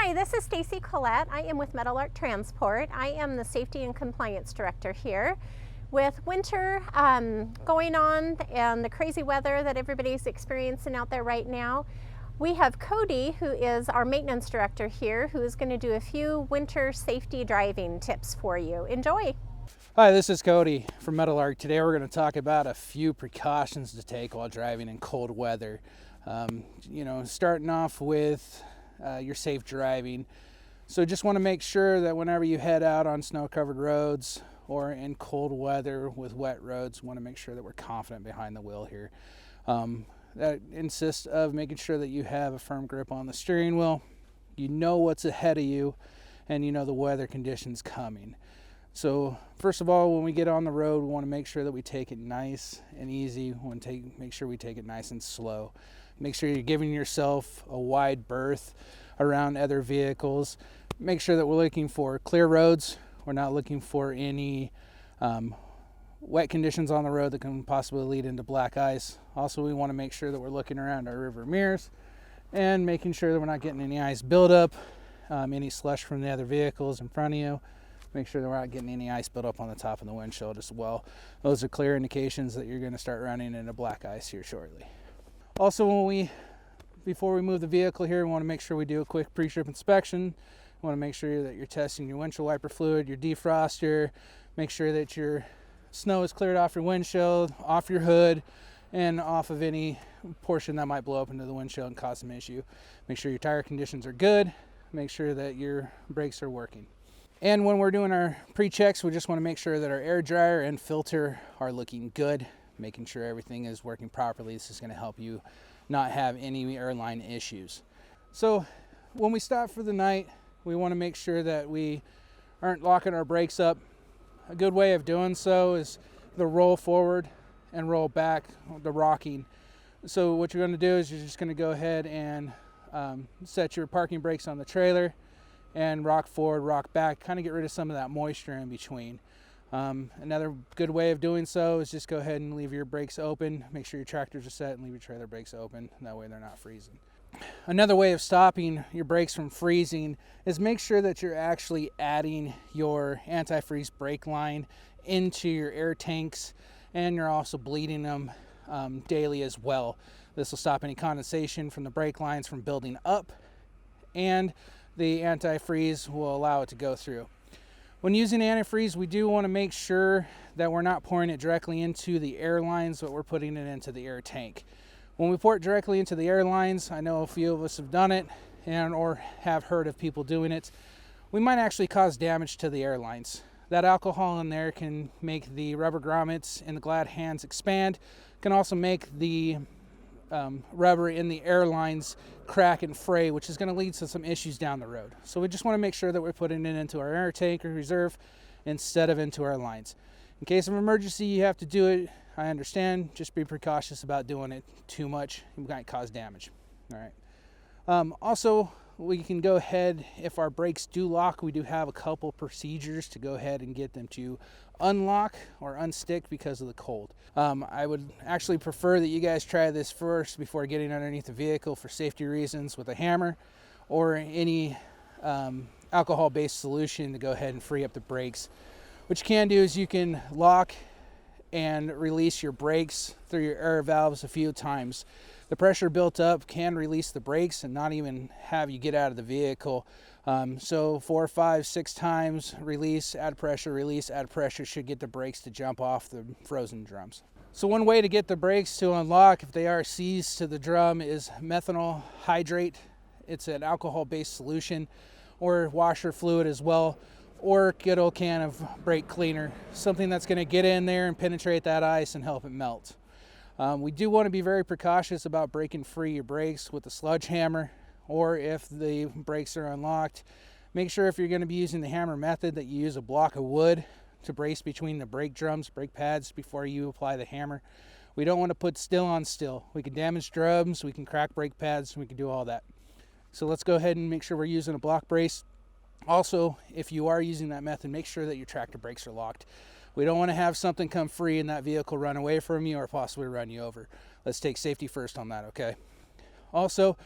Hi, this is Stacy Collette. I am with Methanol Transport. I am the Safety and Compliance Director here. With winter going on and the crazy weather that everybody's experiencing out there right now, we have Cody, who is our Maintenance Director here, who is going to do a few winter safety driving tips for you. Enjoy! Hi, this is Cody from Methanol. Today we're going to talk about a few precautions to take while driving in cold weather. Starting off with your safe driving. So just want to make sure that whenever you head out on snow-covered roads or in cold weather with wet roads, we want to make sure that we're confident behind the wheel here. That consists of making sure that you have a firm grip on the steering wheel, you know what's ahead of you, and you know the weather conditions coming. So first of all, when we get on the road, we want to make sure that we take it nice and easy. We want to make sure we take it nice and slow. Make sure you're giving yourself a wide berth around other vehicles. Make sure that we're looking for clear roads. We're not looking for any wet conditions on the road that can possibly lead into black ice. Also, we want to make sure that we're looking around our rear mirrors and making sure that we're not getting any ice buildup, any slush from the other vehicles in front of you. Make sure that we're not getting any ice buildup on the top of the windshield as well. Those are clear indications that you're going to start running into black ice here shortly. Also, before we move the vehicle here, we want to make sure we do a quick pre-trip inspection. We want to make sure that you're testing your windshield wiper fluid, your defroster, make sure that your snow is cleared off your windshield, off your hood, and off of any portion that might blow up into the windshield and cause some issue. Make sure your tire conditions are good. Make sure that your brakes are working. And when we're doing our pre-checks, we just want to make sure that our air dryer and filter are looking good, making sure everything is working properly. This is going to help you not have any airline issues. So when we stop for the night, we want to make sure that we aren't locking our brakes up. A good way of doing so is the roll forward and roll back, the rocking. So what you're going to do is you're just going to go ahead and set your parking brakes on the trailer and rock forward, rock back, kind of get rid of some of that moisture in between. Another good way of doing so is just go ahead and leave your brakes open. Make sure your tractors are set and leave your trailer brakes open. That way they're not freezing. Another way of stopping your brakes from freezing is make sure that you're actually adding your AntiFreeze brake line into your air tanks, and you're also bleeding them daily as well. This will stop any condensation from the brake lines from building up, and the AntiFreeze will allow it to go through. When using AntiFreeze, we do want to make sure that we're not pouring it directly into the air lines, but we're putting it into the air tank. When we pour it directly into the air lines, I know a few of us have done it or have heard of people doing it, we might actually cause damage to the air lines. That alcohol in there can make the rubber grommets in the glad hands expand, can also make the rubber in the air lines crack and fray, which is going to lead to some issues down the road. So we just want to make sure that we're putting it into our air tank or reserve instead of into our lines. In case of emergency, you have to do it. I understand. Just be precautious about doing it too much. It might cause damage. All right. Also, we can go ahead, if our brakes do lock, we do have a couple procedures to go ahead and get them to unlock or unstick because of the cold. I would actually prefer that you guys try this first before getting underneath the vehicle for safety reasons with a hammer or any alcohol-based solution to go ahead and free up the brakes. What you can do is you can lock and release your brakes through your air valves a few times. The pressure built up can release the brakes and not even have you get out of the vehicle. So 4, 5, 6 times, release, add pressure should get the brakes to jump off the frozen drums. So one way to get the brakes to unlock if they are seized to the drum is Methanol Hydrate. It's an alcohol-based solution, or washer fluid as well, or a good old can of brake cleaner, something that's going to get in there and penetrate that ice and help it melt. We do want to be very precautious about breaking free your brakes with a sledgehammer, or if the brakes are unlocked, make sure if you're going to be using the hammer method that you use a block of wood to brace between the brake drums, brake pads before you apply the hammer. We don't want to put steel on steel. We can damage drums, we can crack brake pads, we can do all that. So let's go ahead and make sure we're using a block brace. Also, if you are using that method, make sure that your tractor brakes are locked. We don't want to have something come free and that vehicle run away from you or possibly run you over. Let's take safety first on that, okay? Also,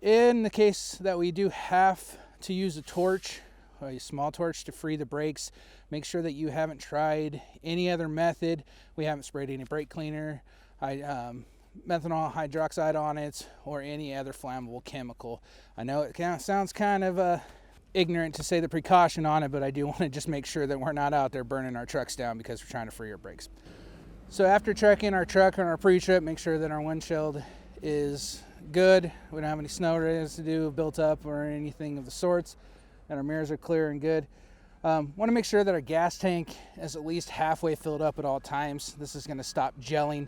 in the case that we do have to use a torch, a small torch, to free the brakes. Make sure that you haven't tried any other method. We haven't sprayed any brake cleaner, methanol hydroxide on it, or any other flammable chemical. I know it sounds kind of ignorant to say the precaution on it, but I do want to just make sure that we're not out there burning our trucks down because we're trying to free our brakes. So after checking our truck on our pre-trip, make sure that our windshield is good. We don't have any snow residue built up or anything of the sorts, and our mirrors are clear and good. Want to make sure that our gas tank is at least halfway filled up at all times. This is going to stop gelling.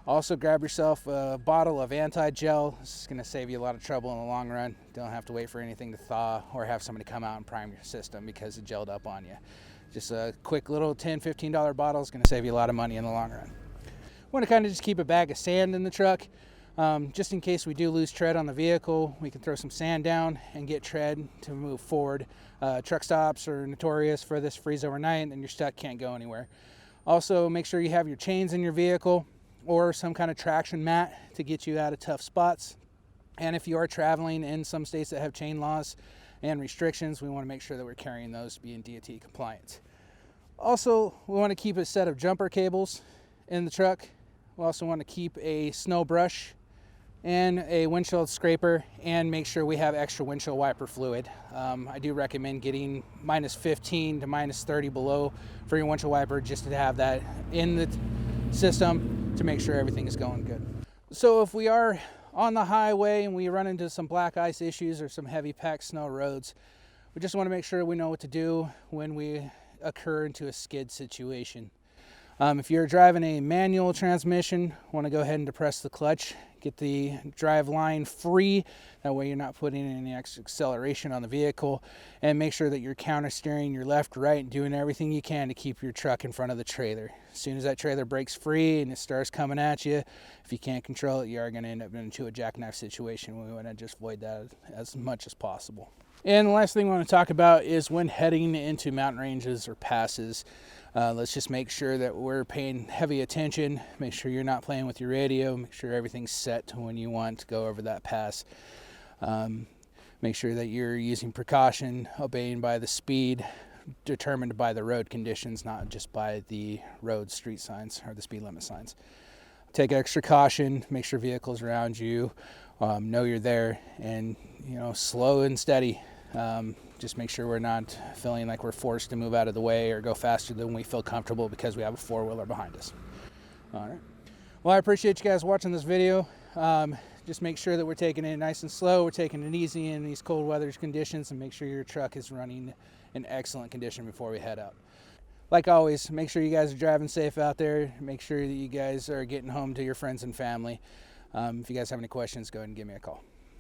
Also, grab yourself a bottle of anti-gel. This is going to save you a lot of trouble in the long run. Don't have to wait for anything to thaw or have somebody come out and prime your system because it gelled up on you. Just a quick little $10, $15 bottle is going to save you a lot of money in the long run. Want to kind of just keep a bag of sand in the truck. Just in case we do lose tread on the vehicle, we can throw some sand down and get tread to move forward. Truck stops are notorious for this freeze overnight and you're stuck, can't go anywhere. Also, make sure you have your chains in your vehicle or some kind of traction mat to get you out of tough spots. And if you are traveling in some states that have chain laws and restrictions, we want to make sure that we're carrying those to be in DOT compliance. Also, we want to keep a set of jumper cables in the truck. We also want to keep a snow brush and a windshield scraper, and make sure we have extra windshield wiper fluid. I do recommend getting -15 to -30 below for your windshield wiper, just to have that in the system to make sure everything is going good. So if we are on the highway and we run into some black ice issues or some heavy packed snow roads, we just want to make sure we know what to do when we occur into a skid situation. If you're driving a manual transmission, want to go ahead and depress the clutch, get the drive line free. That way you're not putting any extra acceleration on the vehicle, and make sure that you're counter steering your left, right, and doing everything you can to keep your truck in front of the trailer. As soon as that trailer breaks free and it starts coming at you, if you can't control it, you are going to end up into a jackknife situation. We want to just avoid that as much as possible. And the last thing we want to talk about is when heading into mountain ranges or passes. Let's just make sure that we're paying heavy attention. Make sure you're not playing with your radio. Make sure everything's set to when you want to go over that pass. Make sure that you're using precaution, obeying by the speed determined by the road conditions, not just by the road street signs or the speed limit signs. Take extra caution. Make sure vehicles around you know you're there, and slow and steady. Just make sure we're not feeling like we're forced to move out of the way or go faster than we feel comfortable because we have a four-wheeler behind us. All right. Well, I appreciate you guys watching this video. Just make sure that we're taking it nice and slow. We're taking it easy in these cold weather conditions, and make sure your truck is running in excellent condition before we head out. Like always, make sure you guys are driving safe out there. Make sure that you guys are getting home to your friends and family. If you guys have any questions, go ahead and give me a call.